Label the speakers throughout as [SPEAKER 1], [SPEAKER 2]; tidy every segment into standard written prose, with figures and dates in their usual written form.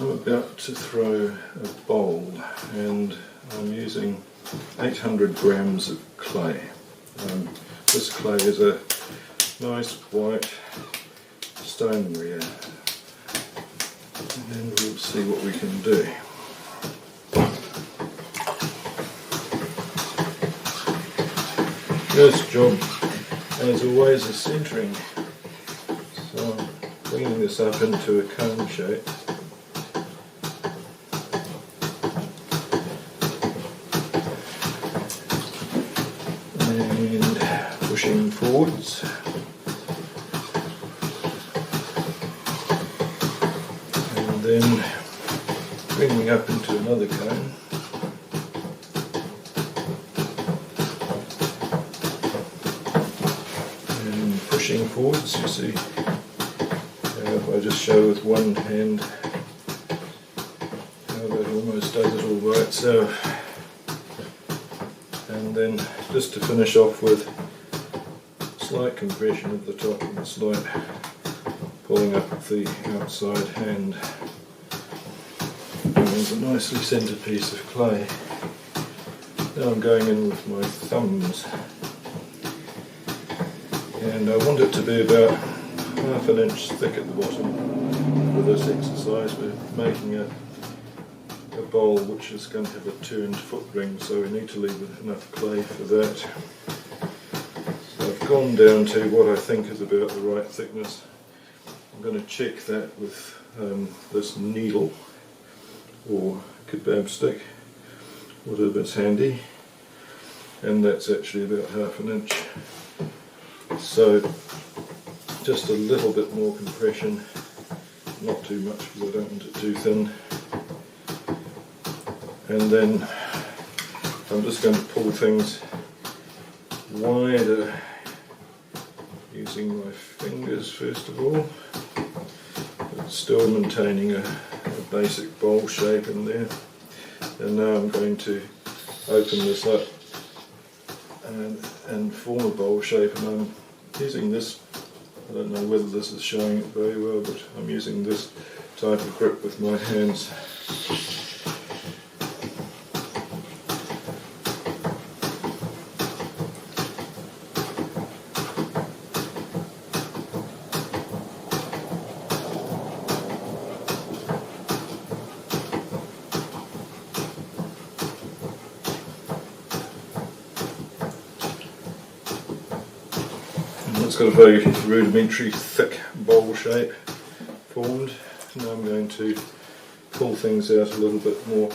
[SPEAKER 1] I'm about to throw a bowl and I'm using 800 grams of clay. This clay is a nice white stoneware, and then we'll see what we can do. First job, as always, is centering. So I'm bringing this up into a cone shape. And pushing forwards. And then bringing up into another cone. And pushing forwards, you see. If I just show with one hand how that almost does it all by itself. And then just to finish off with slight compression of the top and slight pulling up the outside hand. And there's a nicely centred piece of clay. Now I'm going in with my thumbs, and I want it to be about half an inch thick at the bottom. For this exercise we're making a bowl which is going to have a turned foot ring, so we need to leave enough clay for that. So I've gone down to what I think is about the right thickness. I'm going to check that with this needle or kebab stick, whatever's handy, and that's actually about half an inch. So just a little bit more compression, not too much because I don't want it too thin. And then I'm just going to pull things wider using my fingers first of all, but still maintaining a basic bowl shape in there. And now I'm going to open this up and form a bowl shape, and I'm using this, I don't know whether this is showing it very well, but I'm using this type of grip with my hands. It's got a very rudimentary thick bowl shape formed. Now I'm going to pull things out a little bit more,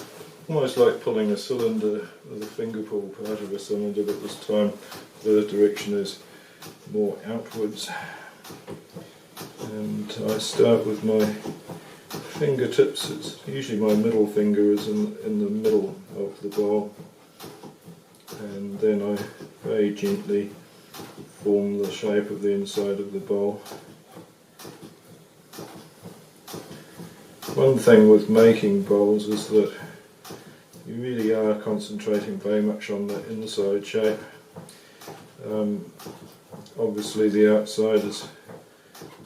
[SPEAKER 1] almost like pulling a cylinder with a finger pull part of a cylinder, but this time the direction is more outwards. And I start with my fingertips. It's usually my middle finger is in the middle of the bowl, and then I very gently form the shape of the inside of the bowl. One thing with making bowls is that you really are concentrating very much on the inside shape. Obviously the outside is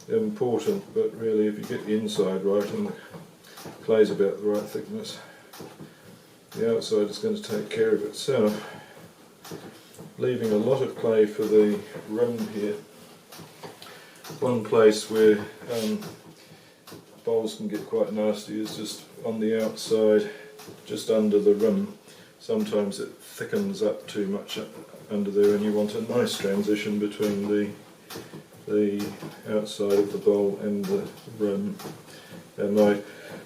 [SPEAKER 1] important, but really if you get the inside right and the clay's about the right thickness, the outside is going to take care of itself. Leaving a lot of clay for the rim here. One place where bowls can get quite nasty is just on the outside, just under the rim. Sometimes it thickens up too much under there, and you want a nice transition between the outside of the bowl and the rim. And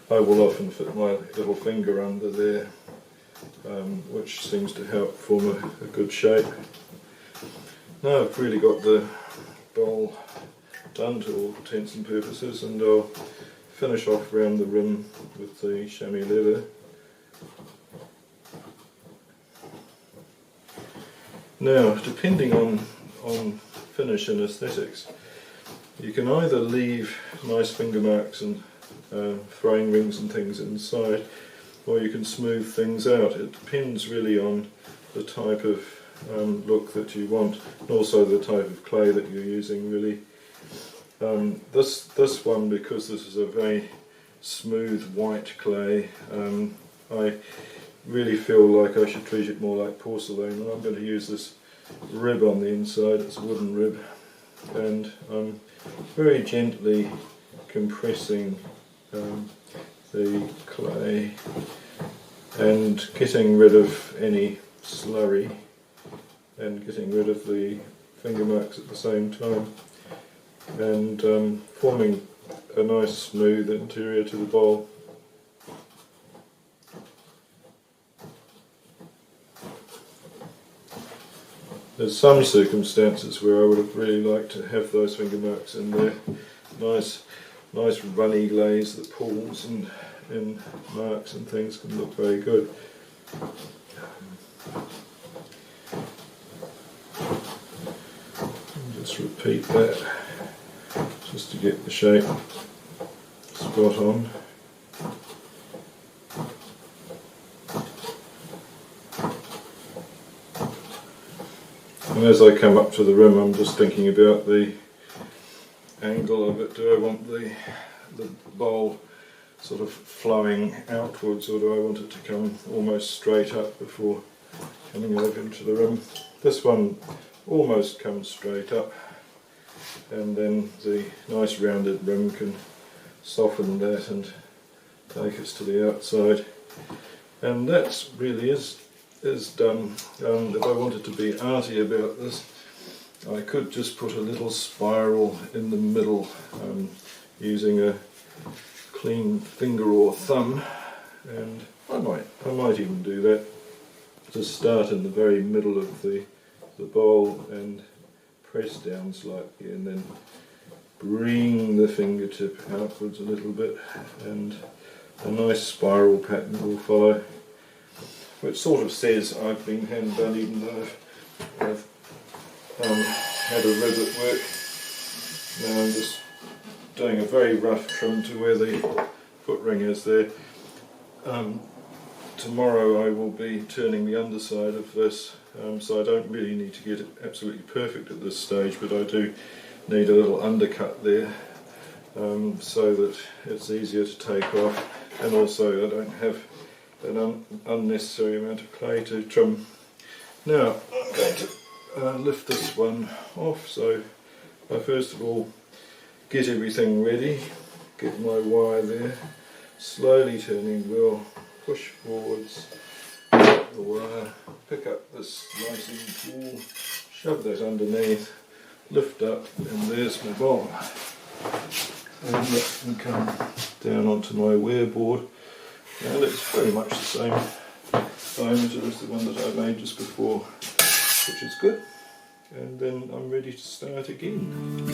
[SPEAKER 1] I will often fit my little finger under there, which seems to help form a good shape. Now I've really got the bowl done to all intents and purposes, and I'll finish off around the rim with the chamois leather. Now, depending on finish and aesthetics, you can either leave nice finger marks and throwing rings and things inside, or you can smooth things out. It depends really on the type of look that you want, and also the type of clay that you're using really. This one, because this is a very smooth white clay. I really feel like I should treat it more like porcelain, and I'm going to use this rib on the inside. It's a wooden rib, and I'm very gently compressing the clay and getting rid of any slurry and getting rid of the finger marks at the same time, and forming a nice smooth interior to the bowl. There's some circumstances where I would have really liked to have those finger marks in there. Nice runny glaze that pulls and marks and things can look very good. Just repeat that just to get the shape spot on. And as I come up to the rim, I'm just thinking about the angle of it. Do I want the bowl sort of flowing outwards, or do I want it to come almost straight up before coming over into the rim? This one almost comes straight up, and then the nice rounded rim can soften that and take us to the outside. And that really is done. If I wanted to be arty about this, I could just put a little spiral in the middle using a clean finger or thumb, and I might even do that. Just start in the very middle of the bowl and press down slightly, and then bring the fingertip outwards a little bit, and a nice spiral pattern will follow, which sort of says I've been hand done, even though I've had a rib at work. Now I'm just doing a very rough trim to where the foot ring is there. Tomorrow I will be turning the underside of this, so I don't really need to get it absolutely perfect at this stage, but I do need a little undercut there, so that it's easier to take off, and also I don't have an unnecessary amount of clay to trim. Now I'm going to lift this one off, so I first of all get everything ready, get my wire there, slowly turning wheel, push forwards, drop the wire, pick up this slicing tool, shove that underneath, lift up, and there's my bowl. And that can come down onto my wear board, and it's very much the same diameter as the one that I made just before, which is good. And then I'm ready to start again.